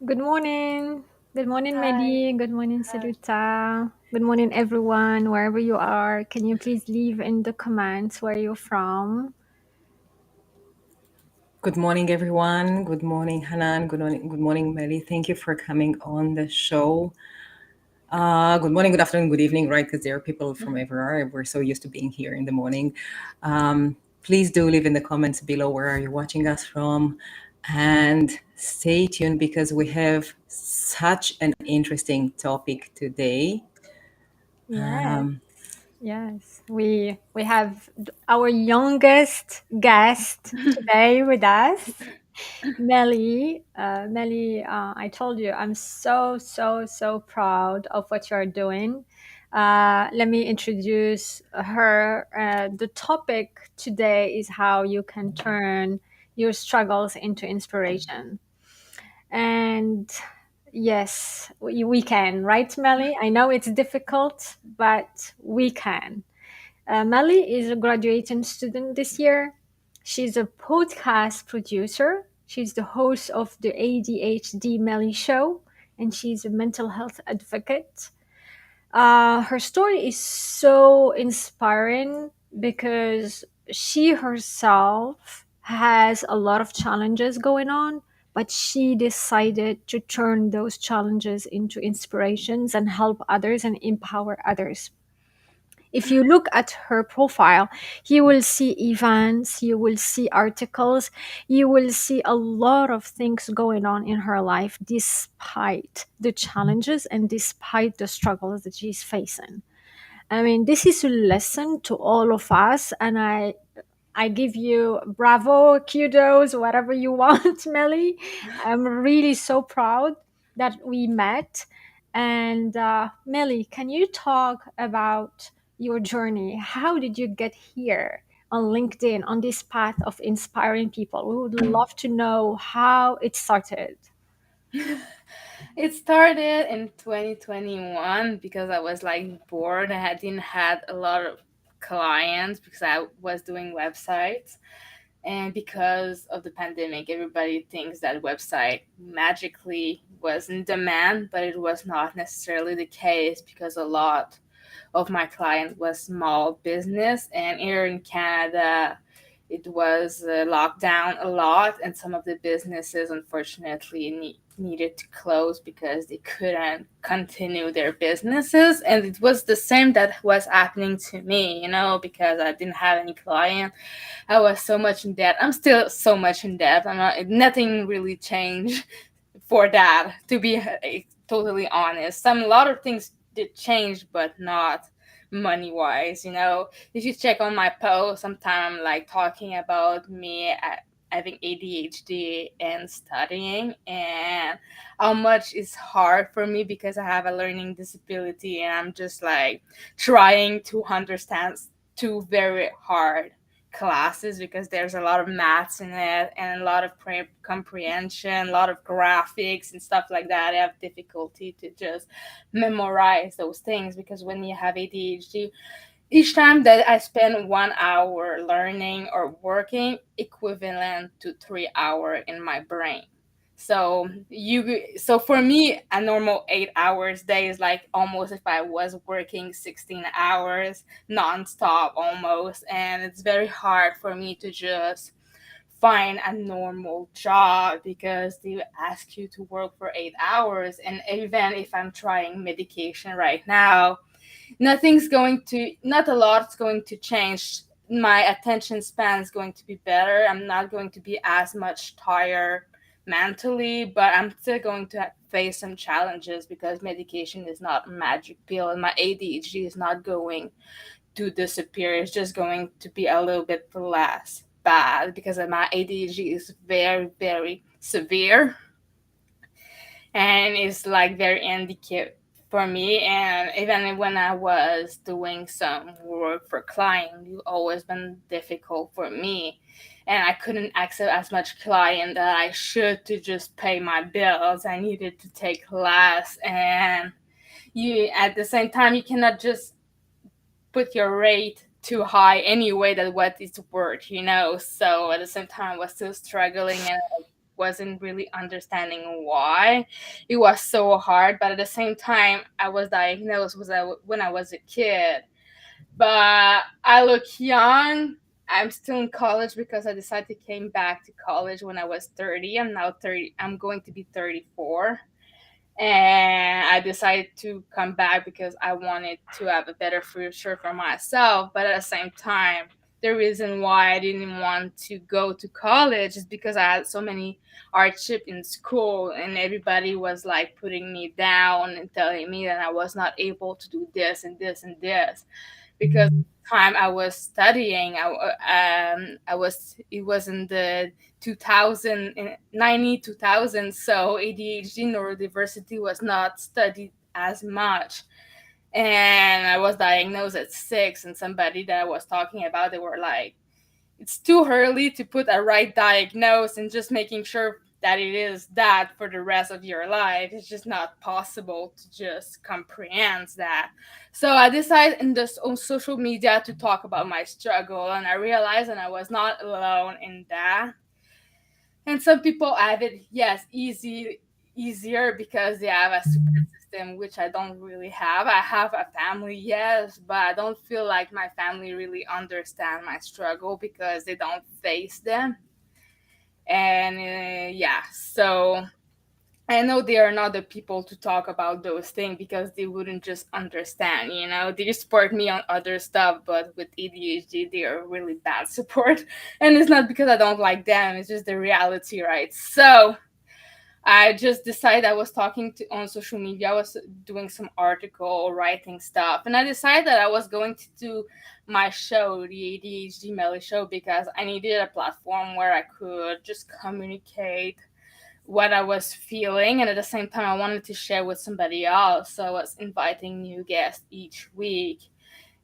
Good morning. Good morning, Hi. Melly. Good morning, Hi. Saluta. Good morning, everyone, wherever you are. Can you please leave in the comments where you're from? Good morning, everyone. Good morning, Hanan. Good morning, Melly. Thank you for coming on the show. Good morning, good afternoon, good evening, right? Because there are people from everywhere. We're so used to being here in the morning. Please do leave in the comments below where are you watching us from, and stay tuned because we have such an interesting topic today. Yes, yes. We have our youngest guest today with us, Melly. Melly, I told you I'm so proud of what you're doing. Let me introduce her. The topic today is how you can turn your struggles into inspiration. And yes, we can, right, Melly? I know it's difficult, but we can. Melly is a graduating student this year. She's a podcast producer. She's the host of the ADHD Melly Show, and she's a mental health advocate. Her story is so inspiring because she herself has a lot of challenges going on, but she decided to turn those challenges into inspirations and help others and empower others. If you look at her profile, you will see events, you will see articles, you will see a lot of things going on in her life despite the challenges and despite the struggles that she's facing. I mean, this is a lesson to all of us, and I give you bravo, kudos, whatever you want, Melly. I'm really so proud that we met. And Melly, can you talk about your journey? How did you get here on LinkedIn on this path of inspiring people? We would love to know how it started. It started in 2021 because I was like bored. I didn't had a lot of clients because I was doing websites. And because of the pandemic, everybody thinks that website magically was in demand, but it was not necessarily the case because a lot of my client was small business, and here in Canada it was locked down a lot, and some of the businesses unfortunately needed to close because they couldn't continue their businesses. And it was the same that was happening to me, because I didn't have any client. I was so much in debt. I'm still so much in debt. I'm not, nothing really changed for that, to be totally honest. A lot of things did change, but not money wise. If you check on my post, sometimes I'm like talking about me having ADHD and studying, and how much it's hard for me because I have a learning disability, and I'm just like trying to understand two very hard classes because there's a lot of maths in it and a lot of comprehension, a lot of graphics and stuff like that. I have difficulty to just memorize those things because when you have ADHD, each time that I spend 1 hour learning or working, equivalent to 3 hour in my brain. So for me, a normal 8 hours day is like almost if I was working 16 hours nonstop almost, and it's very hard for me to just find a normal job because they ask you to work for 8 hours. And even if I'm trying medication right now, not a lot's going to change. My attention span is going to be better. I'm not going to be as much tired mentally, but I'm still going to face some challenges because medication is not a magic pill, and my ADHD is not going to disappear. It's just going to be a little bit less bad because my ADHD is very, very severe, and it's like very handicapped for me. And even when I was doing some work for client, it always been difficult for me, and I couldn't accept as much client that I should to just pay my bills. I needed to take less, and you at the same time you cannot just put your rate too high anyway that what it's worth. So at the same time I was still struggling, and wasn't really understanding why it was so hard. But at the same time, I was diagnosed when I was a kid. But I look young. I'm still in college because I decided to came back to college when I was 30. I'm now 30. I'm going to be 34. And I decided to come back because I wanted to have a better future for myself. But at the same time, the reason why I didn't want to go to college is because I had so many hardship in school, and everybody was like putting me down and telling me that I was not able to do this and this and this because time I was studying, I was it was in the 2000, so ADHD neurodiversity was not studied as much, and I was diagnosed at 6. And somebody that I was talking about, they were like, it's too early to put a right diagnose, and just making sure that it is that for the rest of your life. It's just not possible to just comprehend that. So I decided in this on social media to talk about my struggle, and I realized that I was not alone in that. And some people have it, yes, easier because they have a support system, which I don't really have. I have a family, yes, but I don't feel like my family really understand my struggle because they don't face them. And yeah, so I know they are not the people to talk about those things because they wouldn't just understand, you know. They support me on other stuff, but with ADHD, they are really bad support. And it's not because I don't like them, it's just the reality, right? So I just decided I was talking to on social media. I was doing some article writing stuff, and I decided that I was going to do my show, the ADHD Melly Show, because I needed a platform where I could just communicate what I was feeling, and at the same time, I wanted to share with somebody else. So I was inviting new guests each week,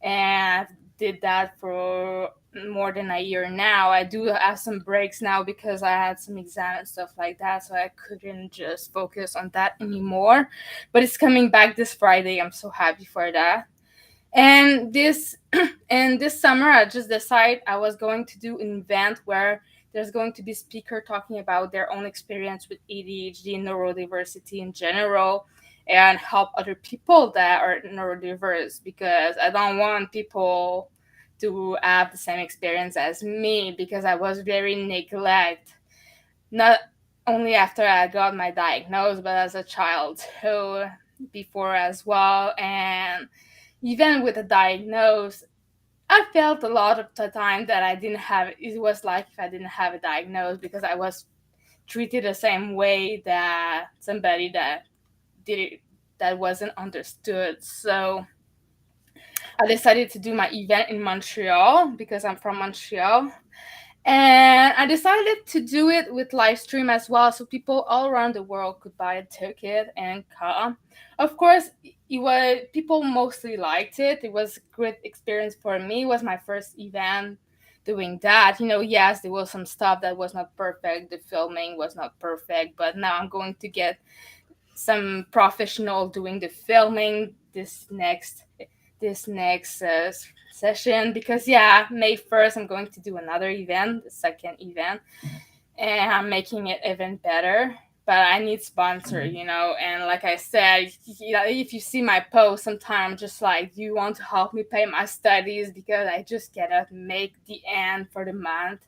and I did that for more than a year now. I do have some breaks now because I had some exam and stuff like that, so I couldn't just focus on that anymore. But it's coming back this Friday. I'm so happy for that. And this summer, I just decided I was going to do an event where there's going to be speaker talking about their own experience with ADHD and neurodiversity in general, and help other people that are neurodiverse, because I don't want people to have the same experience as me, because I was very neglected, not only after I got my diagnosis, but as a child too, before as well. And even with a diagnosis, I felt a lot of the time that I didn't have it. It was like if I didn't have a diagnosis, because I was treated the same way that somebody that did it, that wasn't understood. So I decided to do my event in Montreal because I'm from Montreal. And I decided to do it with live stream as well, so people all around the world could buy a ticket and come. Of course, it was people mostly liked it. It was a great experience for me. It was my first event doing that. You know, yes, there was some stuff that was not perfect. The filming was not perfect, but now I'm going to get some professional doing the filming this next session, because yeah, May 1st I'm going to do another event, the second event, and I'm making it even better. But I need sponsor, you know. And like I said, if you see my post, sometimes I'm just like, do you want to help me pay my studies, because I just cannot make the end for the month.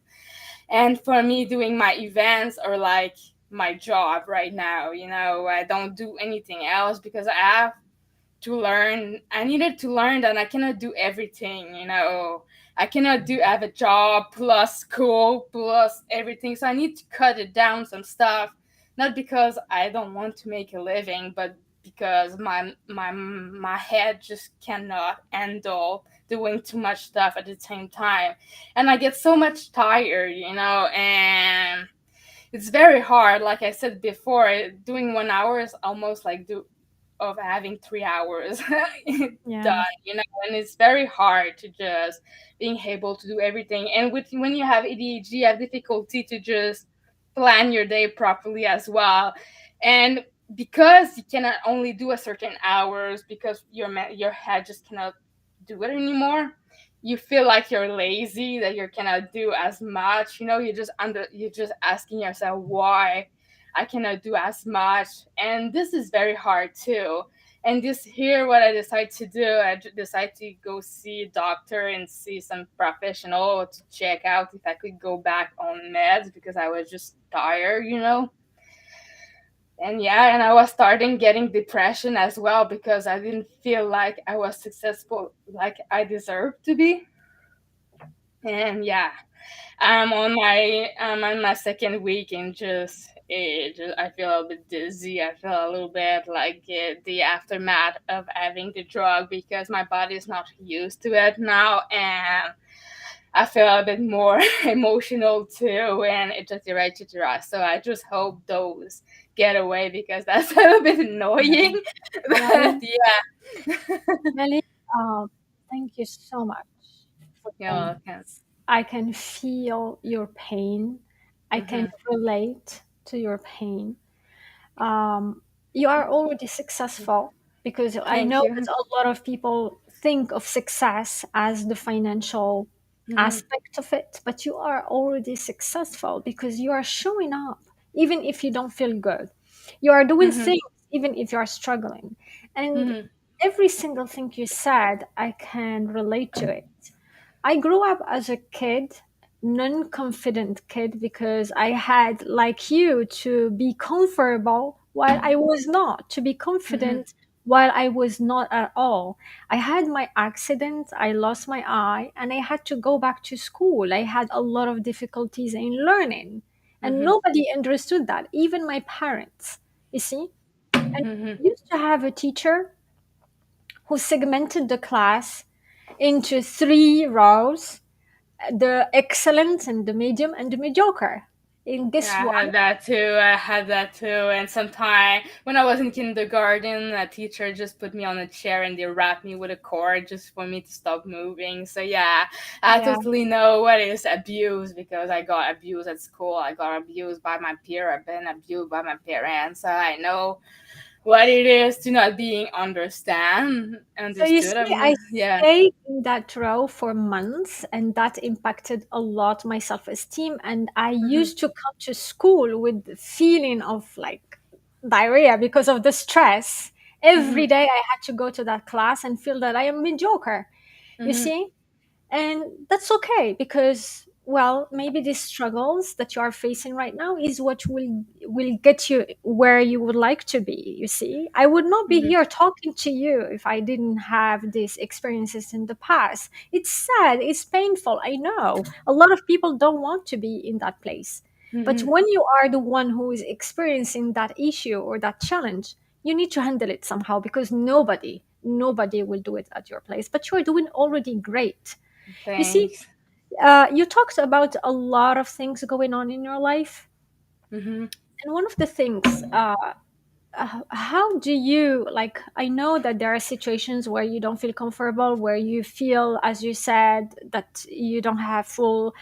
And for me, doing my events are like my job right now, you know. I don't do anything else because I have to learn. I needed to learn that I cannot do everything, you know. I cannot do have a job plus school plus everything. So I need to cut it down some stuff, not because I don't want to make a living, but because my head just cannot handle doing too much stuff at the same time. And I get so much tired, you know, and it's very hard. Like I said before, doing 1 hour is almost like of having 3 hours Yeah. done, you know. And it's very hard to just being able to do everything. And with when you have ADHD, you have difficulty to just plan your day properly as well. And because you cannot only do a certain hours, because your head just cannot do it anymore, you feel like you're lazy, that you cannot do as much. You're just asking yourself why I cannot do as much, and this is very hard too. And this here, what I decide to do, decide to go see a doctor and see some professional to check out if I could go back on meds because I was just tired. And yeah, and I was starting getting depression as well because I didn't feel like I was successful like I deserved to be. And yeah, I'm on my second week, and I feel a little bit dizzy. I feel a little bit like the aftermath of having the drug because my body is not used to it now, and I feel a bit more emotional too, and etc. etc. So I just hope those get away because that's a little bit annoying. But Melly, yeah, Melly, uh, thank you so much for you're saying welcome. this. I can feel your pain. I can Hmm. relate to your pain. um, you are already successful, because I Thank know you. that a lot of people think of success as the financial Hmm. aspect of it, but you are already successful because you are showing up even if you don't feel good. You are doing Hmm. things even if you are struggling. And Hmm. every single thing you said, I can relate to it. I grew up as a kid, non-confident kid, because I had, like you, to be comfortable while I was not, to be Hmm. confident while I was not at all. I had my accident, I lost my eye, and I had to go back to school. I had a lot of difficulties in learning, and Hmm. nobody understood that, even my parents, you see. And Hmm. we used to have a teacher who segmented the class into three rows: the excellent and the medium and the mediocre. In this Yeah, I one, had that too. I had that too. And sometime when I was in kindergarten, a teacher just put me on a chair and they wrapped me with a cord just for me to stop moving. So yeah, I yeah. totally know what is abuse because I got abused at school. I got abused by my peer. I've been abused by my parents. So I know what it is to not being So you understood. see, I Yeah. stayed in that row for months, and that impacted a lot my self-esteem. And I Hmm. used to come to school with the feeling of like diarrhea because of the stress. Every Hmm. day I had to go to that class and feel that I am mediocre. You Hmm. see? And that's okay, because, well, maybe these struggles that you are facing right now is what will get you where you would like to be. You see, I would not be Hmm. here talking to you if I didn't have these experiences in the past. It's sad, it's painful, I know. A lot of people don't want to be in that place, but Hmm. when you are the one who is experiencing that issue or that challenge, you need to handle it somehow, because nobody will do it at your place. But you're doing already great. You see, Thanks. you talked about a lot of things going on in your life. Hmm. And one of the things, how do you, like, I know that there are situations where you don't feel comfortable, where you feel, as you said, that you don't have full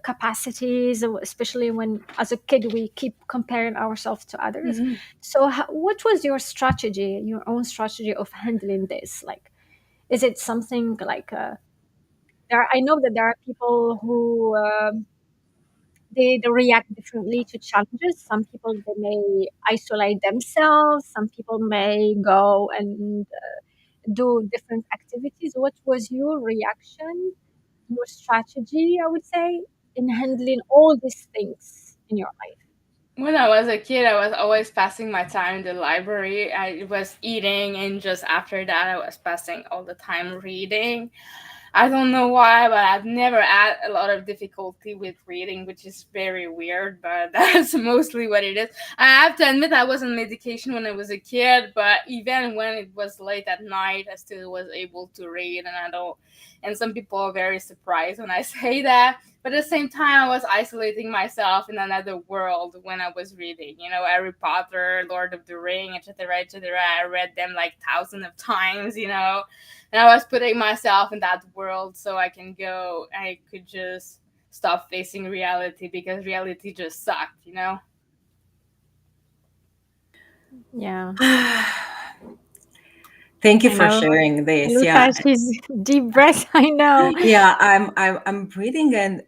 capacities, especially when, as a kid, we keep comparing ourselves to others. Hmm. So, what was your strategy, your own strategy of handling this? Like, is it something like, I know that there are people who they react differently to challenges. Some people, they may isolate themselves. Some people may go and do different activities. What was your reaction, your strategy, I would say, in handling all these things in your life? When I was a kid, I was always passing my time in the library. I was eating, and just after that, I was passing all the time reading. I don't know why, but I've never had a lot of difficulty with reading, which is very weird, but that's mostly what it is. I have to admit I was on medication when I was a kid, but even when it was late at night, I still was able to read, and I don't. And some people are very surprised when I say that. But at the same time, I was isolating myself in another world when I was reading. Harry Potter, Lord of the Ring, etc., etc. I read them like thousands of times. And I was putting myself in that world so I could just stop facing reality because reality just sucked. Yeah. Thank you I for know. sharing this. Look Yeah, at she's deep breath. I know. yeah, I'm breathing, and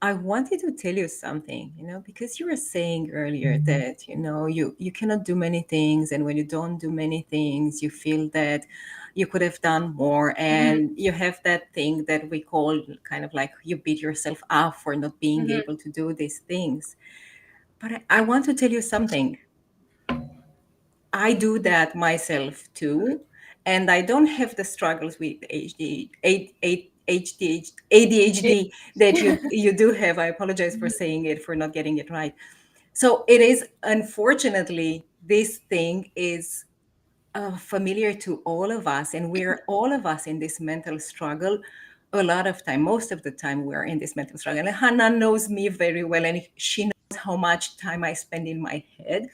I wanted to tell you something, because you were saying earlier that, you cannot do many things, and when you don't do many things, you feel that you could have done more, Hmm. and you have that thing that we call kind of like you beat yourself up for not being Hmm. able to do these things. But I want to tell you something. I do that myself too, and I don't have the struggles with ADHD that you do have. I apologize for saying it, for not getting it right. So it is, unfortunately, this thing is familiar to all of us, and we're all of us in this mental struggle. A lot of time, most of the time, we're in this mental struggle. And Hannah knows me very well, and she knows how much time I spend in my head.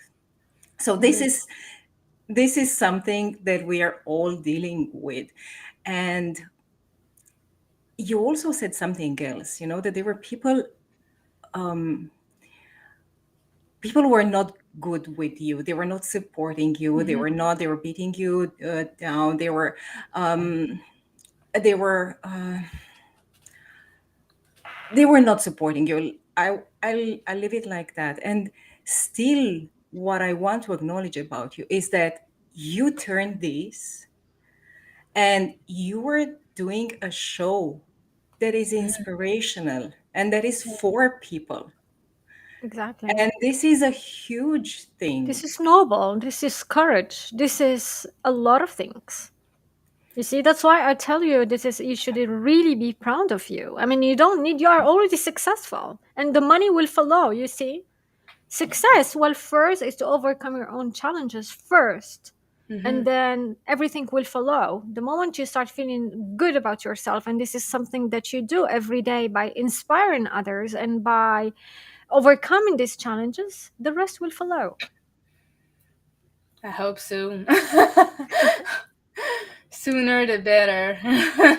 So this Hmm. is something that we are all dealing with. And you also said something else, that there were people were not good with you. They were not supporting you. Hmm. They were beating you down. Um, they were, uh, they were not supporting you. I leave it like that. And still, what I want to acknowledge about you is that you turned this, and you were doing a show that is inspirational and that is for people. Exactly. And this is a huge This thing. is noble. This is courage. This is a lot of things. You see, that's why I tell you this is you should really be proud of you. I mean, you don't need you are already successful and the money will follow, you see? Success, well, first is to overcome your own challenges first. Hmm. And then everything will follow. The moment you start feeling good about yourself, and this is something that you do every day by inspiring others and by overcoming these challenges, the rest will follow. I hope so. Sooner the better.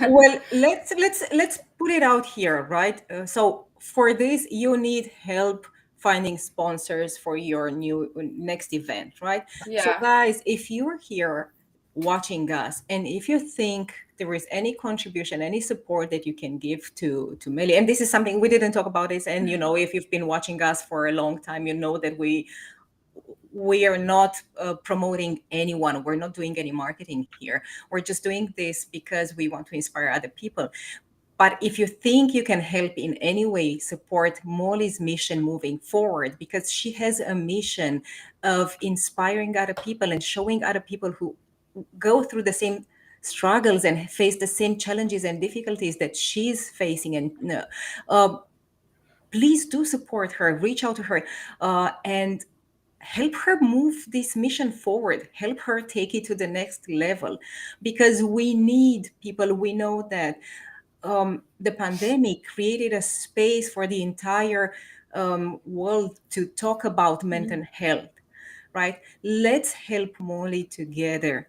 Well, let's put it out here, right? So for this, you need help finding sponsors for your new next event, right? So Yeah. guys, if you're here watching us, and if you think there is any contribution, any support that you can give to Melly, and this is something we didn't talk about this, and if you've been watching us for a long time, you know that we are not promoting anyone. We're not doing any marketing here. We're just doing this because we want to inspire other people. But if you think you can help in any way, support Molly's mission moving forward, because she has a mission of inspiring other people and showing other people who go through the same struggles and face the same challenges and difficulties that she's facing. And uh, please do support her, reach out to her, and help her move this mission forward, help her take it to the next level, because we need people. We know that the pandemic created a space for the entire world to talk about mental health, right? Let's help Molly together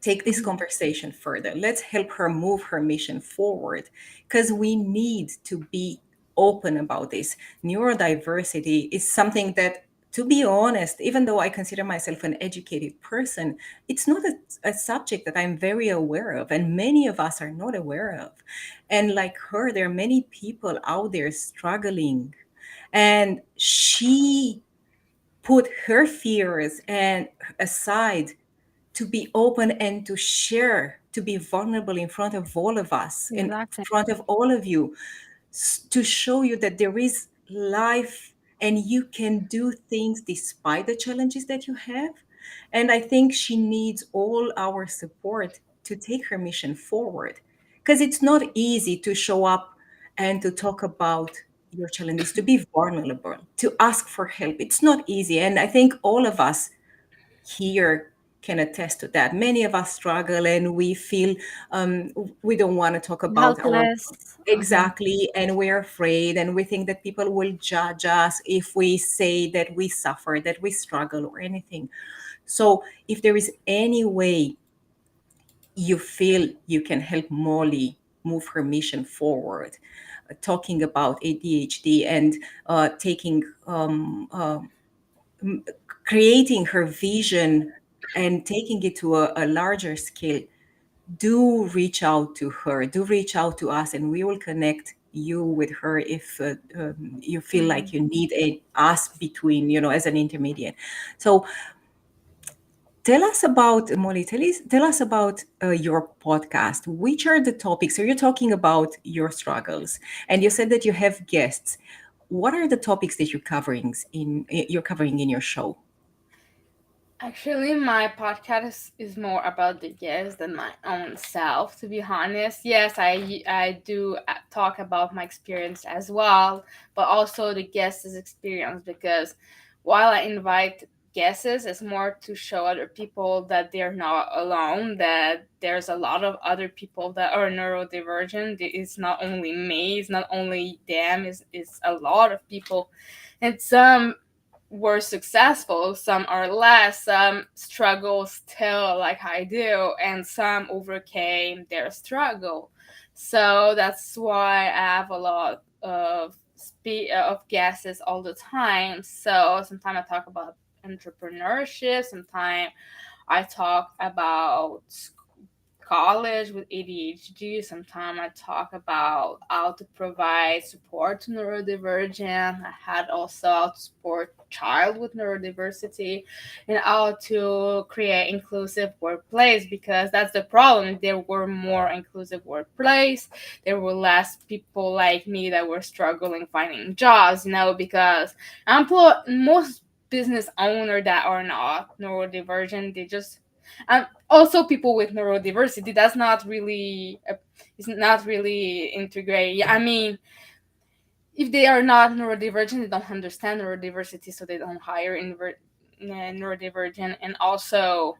take this Mhm. conversation further. Let's help her move her mission forward, because we need to be open about this. Neurodiversity is something that, to be honest, even though I consider myself an educated person, it's not a subject that I'm very aware of, and many of us are not aware of. And like her, there are many people out there struggling, and she put her fears and aside to be open and to share, to be vulnerable in front of all of us, in Exactly. front of all of you, to show you that there is life and you can do things despite the challenges that you have. And I think she needs all our support to take her mission forward, because it's not easy to show up and to talk about your challenges, to be vulnerable, to ask for help. It's not easy. And I think all of us here can attest to that. Many of us struggle and we feel um, we don't want to talk about our Helpless. Mhm. exactly, and we're afraid, and we think that people will judge us if we say that we suffer, that we struggle, or anything. So, if there is any way you feel you can help Molly move her mission forward, talking about ADHD and taking creating her vision and taking it to a larger scale, do reach out to her, do reach out to us, and we will connect you with her if you feel like you need a us between, as an intermediate. So tell us about, Molly, tell us about your podcast. Which are the topics? So you're talking about your struggles, and you said that you have guests. What are the topics that you're covering in your show? Actually, my podcast is more about the guest than my own self, to be honest. Yes, I do talk about my experience as well, but also the guest's experience, because while I invite guests, it's more to show other people that they're not alone, that there's a lot of other people that are neurodivergent. It's not only me, it's not only them, it's a lot of people. And some were successful, some are less, some struggle still like I do, and some overcame their struggle. So that's why I have a lot of guesses all the time. So sometimes I talk about entrepreneurship, sometimes I talk about college with ADHD. Sometimes I talk about how to provide support to neurodivergent. I had also how to support child with neurodiversity, and how to create inclusive workplace, because that's the problem. There were more inclusive workplace. There were less people like me that were struggling finding jobs, because most business owner that are not neurodivergent, they just also people with neurodiversity, that's not really it's not really integrate. Yeah, I mean, if they are not neurodivergent, they don't understand neurodiversity, so they don't hire neurodivergent. And also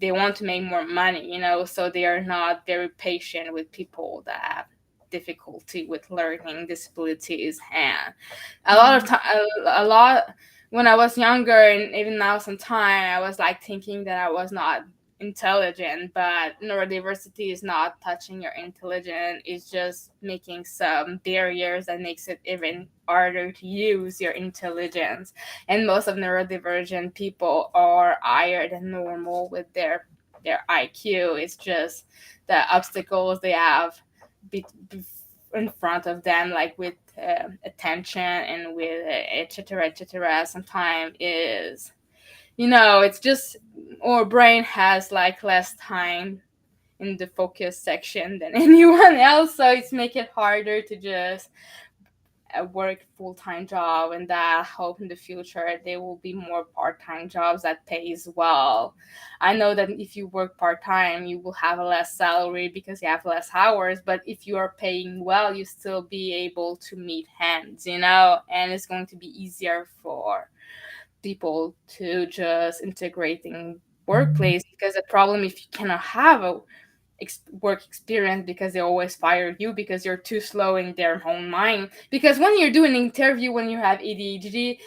they want to make more money, so they are not very patient with people that have difficulty with learning disabilities. And a lot of Mm. time, a lot, when I was younger, and even now sometime, I was like thinking that I was not intelligent, but neurodiversity is not touching your intelligence. It's just making some barriers that makes it even harder to use your intelligence. And most of neurodivergent people are higher than normal with their IQ. It's just the obstacles they have in front of them, like with attention and with etc etc. Sometimes is, it's just our brain has like less time in the focus section than anyone else, so it's make it harder to just work full-time job. And that I hope in the future there will be more part-time jobs that pays well. I know that if you work part-time you will have a less salary because you have less hours, but if you are paying well you still be able to meet hands, and it's going to be easier for people to just integrate in workplace. Because the problem, if you cannot have a work experience, because they always fire you because you're too slow in their own mind. Because when you're doing an interview, when you have ADHD,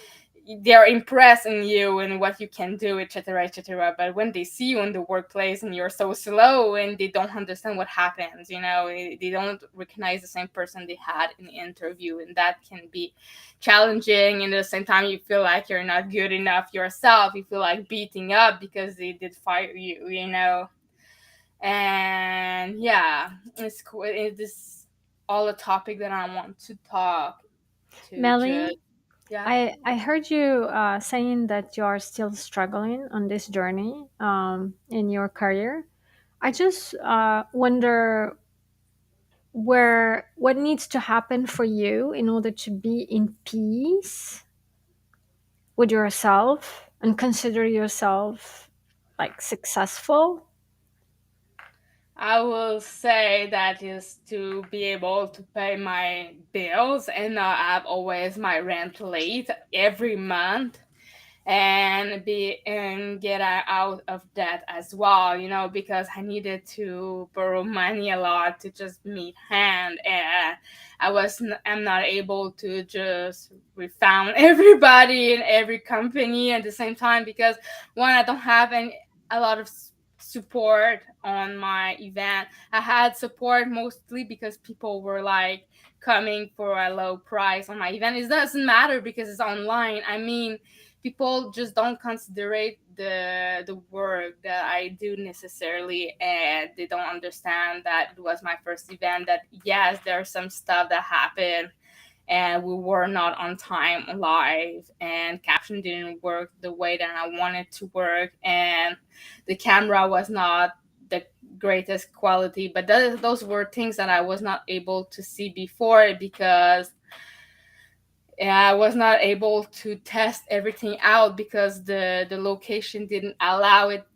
they're impressed in you and what you can do, etc etc. But when they see you in the workplace and you're so slow, and they don't understand what happens, they don't recognize the same person they had in the interview, and that can be challenging. And at the same time you feel like you're not good enough yourself, you feel like beating up because they did fire you. And yeah, it's cool. It is all a topic that I want to talk to. Just Melly, yeah. I heard you saying that you are still struggling on this journey in your career. I just wonder what needs to happen for you in order to be in peace with yourself and consider yourself like successful. I will say that is to be able to pay my bills and not have always my rent late every month, and get out of debt as well, because I needed to borrow money a lot to just meet hand. And I'm not able to just refund everybody in every company at the same time, because one, I don't have a lot of support on my event. I had support mostly because people were like coming for a low price on my event. It doesn't matter because it's online. I mean, people just don't consider the work that I do necessarily, and they don't understand that it was my first event. That yes, there's some stuff that happened, and we were not on time live, and caption didn't work the way that I wanted to work, and the camera was not the greatest quality. But those were things that I was not able to see before, because I was not able to test everything out, because the location didn't allow it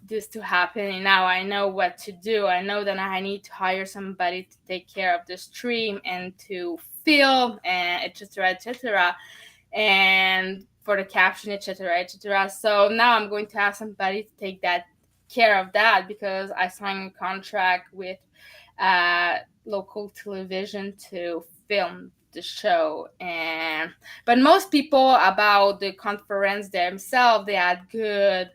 this to happen. And now I know what to do. I know that I need to hire somebody to take care of the stream and to film and etc etc, and for the caption etc etc. So now I'm going to have somebody to take that care of that, because I signed a contract with local television to film the show. And but most people about the conference themselves, had good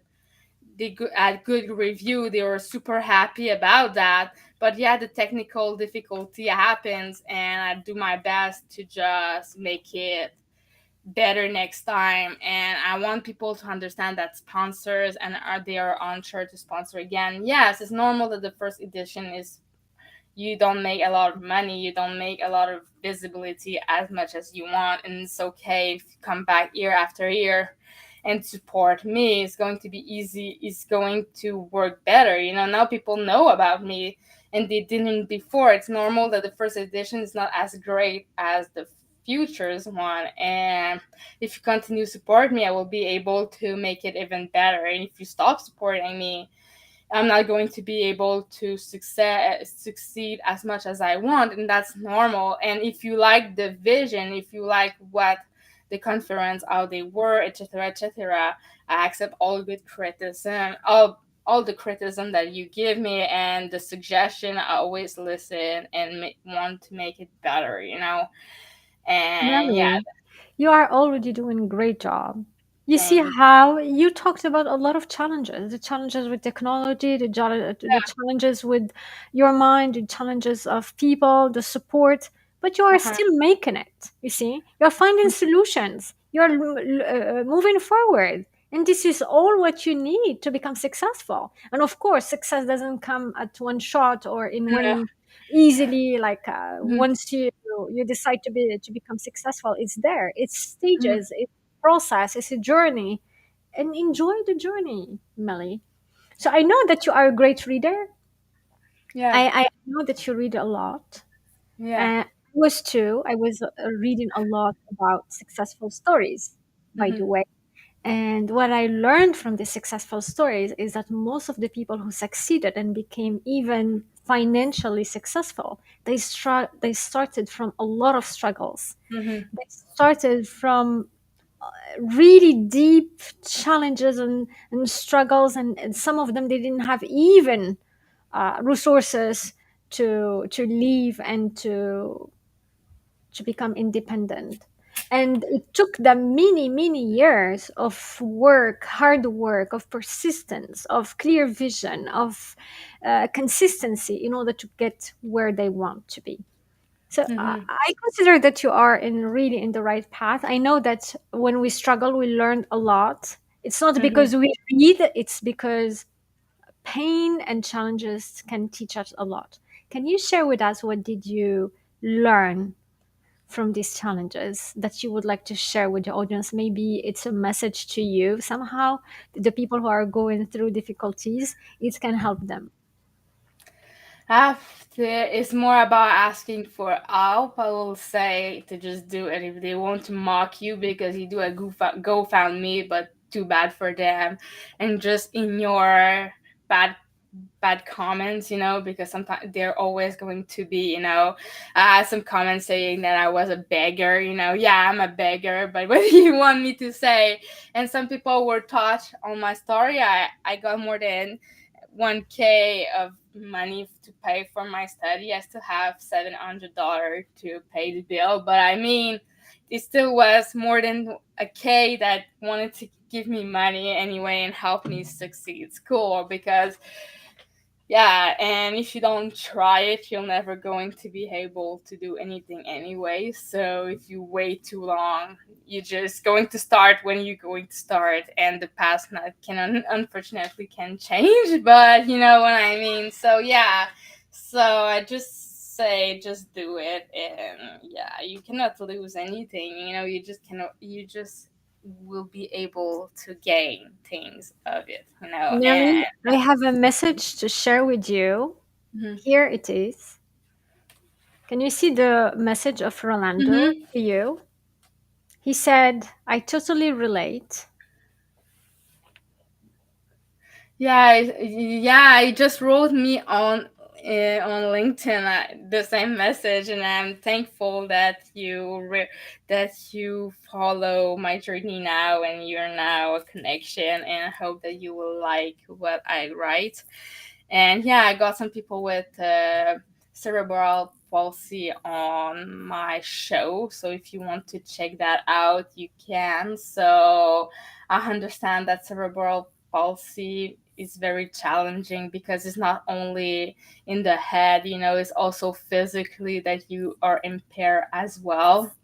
review. They were super happy about that. But yeah, the technical difficulty happens, and I do my best to just make it better next time. And I want people to understand that sponsors and are they are unsure to sponsor again. Yes, it's normal that the first edition is, you don't make a lot of money, you don't make a lot of visibility as much as you want, and it's okay if you come back year after year and support me. It's going to be easy, it's going to work better. Now people know about me, and they didn't before. It's normal that the first edition is not as great as the futures one, and if you continue to support me, I will be able to make it even better. And if you stop supporting me, I'm not going to be able to succeed as much as I want, and that's normal. And if you like the vision, if you like what the conference, how they were, etc., etc., I accept all good criticism, all the criticism that you give me, and the suggestion. I always listen and want to make it better. And yeah, Melly, you are already doing a great job. You see thank. how you talked about a lot of challenges, the challenges with technology, the challenges with your mind, the challenges of people, the support, but you are Uh-huh. still making it. You see, you're finding solutions, you're moving forward. And this is all what you need to become successful. And of course, success doesn't come at one shot or in Yeah. one easily. Like Mhm. once you decide to become successful, it's there. It's Mhm. stages. It's process. It's a journey, and enjoy the journey, Melly. So I know that you are a great reader. Yeah. I know that you read a lot. Yeah. I was too. I was reading a lot about successful stories, by Hmm. the way. And what I learned from the successful stories is that most of the people who succeeded and became even financially successful, they started from a lot of struggles. Hmm. They started from really deep challenges and struggles, and some of them they didn't have even resources to live and to become independent. And it took them many, many years of work, hard work, of persistence, of clear vision, of consistency in order to get where they want to be. So Hmm. I consider that you are in really in the right path. I know that when we struggle, we learn a lot. It's not Hmm. because we read, it's because pain and challenges can teach us a lot. Can you share with us what did you learn from these challenges that you would like to share with the audience? Maybe it's a message to you somehow, the people who are going through difficulties, it can help them. After it's more about asking for help. I will say to just do it if they want to mock you because you do a GoFundMe, but too bad for them, and just ignore bad comments, because sometimes they're always going to be, some comments saying that I was a beggar, yeah, I'm a beggar, but what do you want me to say? And some people were touched on my story. I got more than 1K of money to pay for my study. I still have $700 to pay the bill, but I mean, it still was more than a K that wanted to give me money anyway and help me succeed school, because Yeah, and if you don't try it, you're never going to be able to do anything anyway. So if you wait too long, you're just going to start when you're going to start, and the past not can unfortunately can change, but you know what I mean. So yeah, so I just say just do it, and yeah, you cannot lose anything. You know, you just cannot. You just will be able to gain things of it. You know, and. Nelly, I have a message to share with you. Mhm. Here it is. Can you see the message of Rolando Mhm. to you? He said, I totally relate. Yeah, he just wrote me on LinkedIn the same message, and I'm thankful that that you follow my journey now, and you're now a connection, and I hope that you will like what I write. And yeah, I got some people with cerebral palsy on my show, so if you want to check that out, you can. So I understand that cerebral palsy is very challenging because it's not only in the head, you know, it's also physically that you are impaired as well.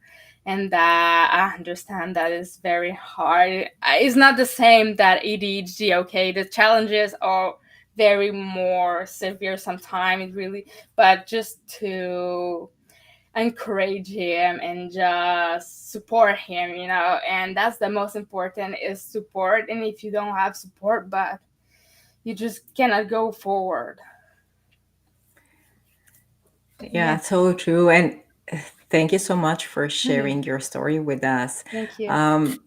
And that I understand that is very hard. It's not the same that ADHD, okay? The challenges are very more severe sometimes, really, but just to encourage him and just support him, you know, and that's the most important is support. And if you don't have support, but you just cannot go forward. Yeah. Yeah, so true. And thank you so much for Mhm. sharing your story with us. Thank you. Um,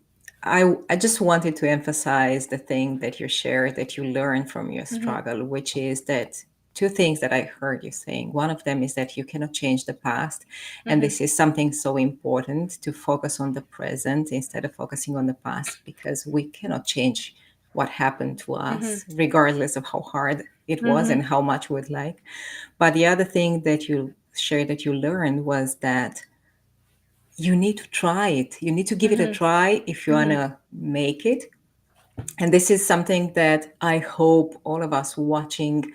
I just wanted to emphasize the thing that you shared that you learned from your Hmm. struggle, which is that two things that I heard you saying. One of them is that you cannot change the past. And Hmm. this is something so important to focus on the present instead of focusing on the past, because we cannot change what happened to Hmm. us, regardless of how hard it was Hmm. and how much we would like. But the other thing that you shared that you learned was that you need to try it. You need to give it a Hmm. try if you want Hmm. to make it. And this is something that I hope all of us watching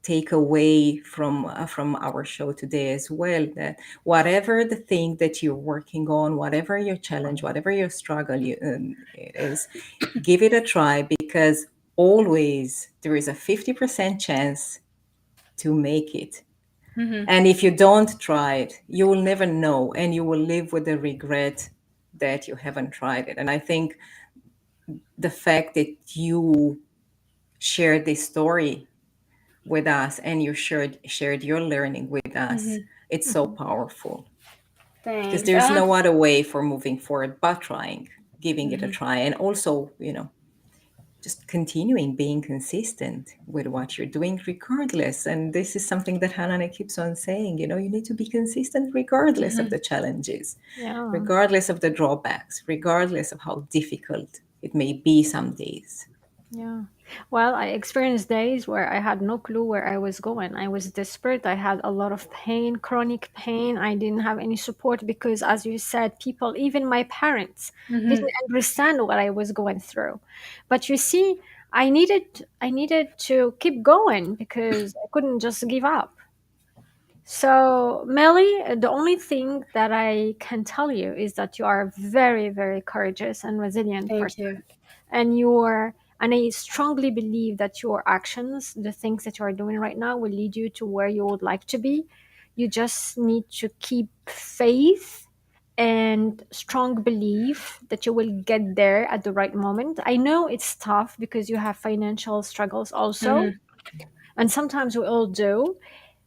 take away from our show today as well, that whatever the thing that you're working on, whatever your challenge, whatever your struggle it is, give it a try, because always there is a 50% chance to make it. Hmm. And if you don't try it, you will never know, and you will live with the regret that you haven't tried it. And I think the fact that you shared this story with us and you shared your learning with us, Hmm. it's so powerful, because Thanks. there's no other way for moving forward but trying, giving it a Mhm. try, and also, just continuing being consistent with what you're doing regardless. And this is something that Hanane keeps on saying, you need to be consistent regardless of Mhm. the challenges, Yeah. regardless of the drawbacks, regardless of how difficult it may be some days. Yeah. Well, I experienced days where I had no clue where I was going. I was desperate. I had a lot of pain, chronic pain. I didn't have any support because, as you said, people, even my parents, Mhm. didn't understand what I was going through. But you see, I needed to keep going because I couldn't just give up. So, Melly, the only thing that I can tell you is that you are a very, very courageous and resilient Thank person, you. and I strongly believe that your actions, the things that you are doing right now, will lead you to where you would like to be. You just need to keep faith and strong belief that you will get there at the right moment. I know it's tough because you have financial struggles also, Mhm. and sometimes we all do.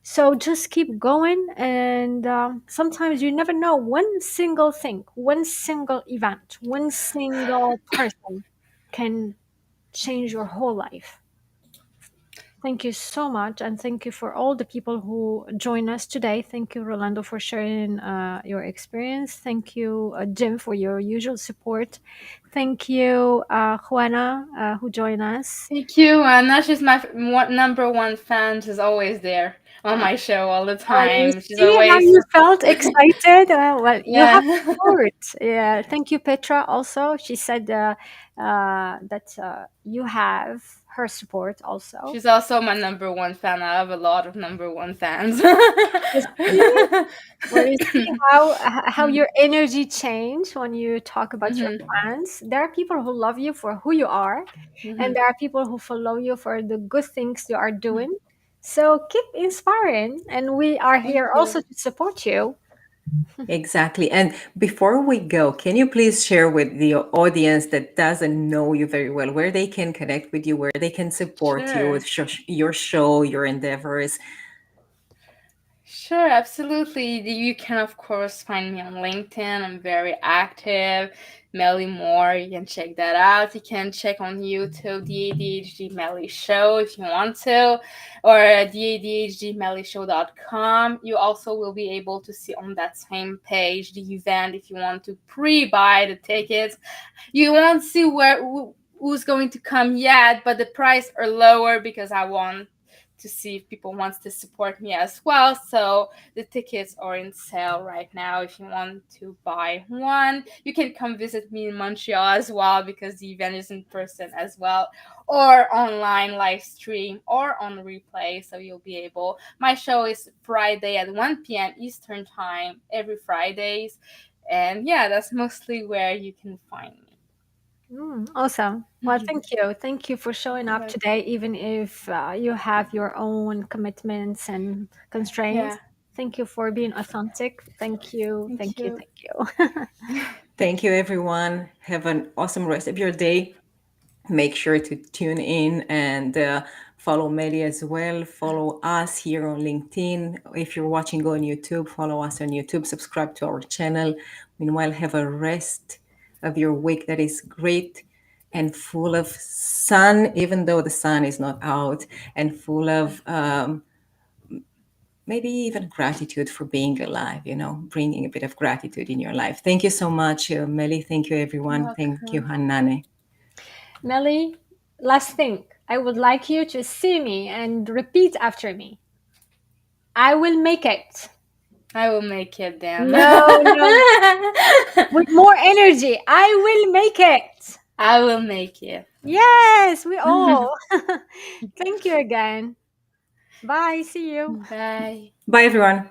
So just keep going, and sometimes you never know, one single thing, one single event, one single person can change your whole life. Thank you so much, and thank you for all the people who join us today. Thank you, Rolando, for sharing your experience. Thank you, Jim, for your usual support. Thank you, Juana, who joined us. Thank you. Nash is my number one fan. She's always there. on my show all the You time. She's see how always, you felt excited? Well, you have yeah. support. Yeah, thank you, Petra. Also, she said that you have her support. Also, She's also my number one fan. I have a lot of number one fans. you see, well, you see how your energy change when you talk about your Mhm. plans. There are people who love you for who you are, and Mhm. there are people who follow you for the good things you are doing. So keep inspiring, and we are Thank here you. also to support you. Exactly. And before we go, can you please share with the audience that doesn't know you very well where they can connect with you, where they can support you Sure. with your show, your endeavors? Sure, absolutely. You can, of course, find me on LinkedIn. I'm very active. Melly Moore, you can check that out. You can check on YouTube the ADHD Melly Show if you want to, or the ADHDMellyShow.com. You also will be able to see on that same page the event if you want to pre buy the tickets. You won't see who's going to come yet, but the price are lower because I want to see if people wants to support me as well. So the tickets are in sale right now. If you want to buy one, you can come visit me in Montreal as well because the event is in person as well, or online live stream or on replay. So you'll be able. My show is Friday at 1 p.m. Eastern time every Fridays. And yeah, that's mostly where you can find me. Awesome. Well, thank you. Thank you for showing up But today, even if you have your own commitments and constraints. yeah, Thank you for being authentic. Thank you. thank Thank you. you. Thank you. Thank you, everyone. Have an awesome rest of your day. Make sure to tune in and follow Melly as well. Follow us here on LinkedIn. If you're watching on YouTube, follow us on YouTube. Subscribe to our channel. Meanwhile, have a rest of your week that is great and full of sun, even though the sun is not out, and full of maybe even gratitude for being alive, bringing a bit of gratitude in your life. Thank you so much, Melly. Thank you, You're everyone. Thank you, welcome. Hanane. Melly, last thing. I would like you to see me and repeat after me. I will make it. I will make it, Dan. No, no. With more energy. I will make it. I will make it. Yes, we all. Thank you again. Bye. See you. Bye. Bye, everyone.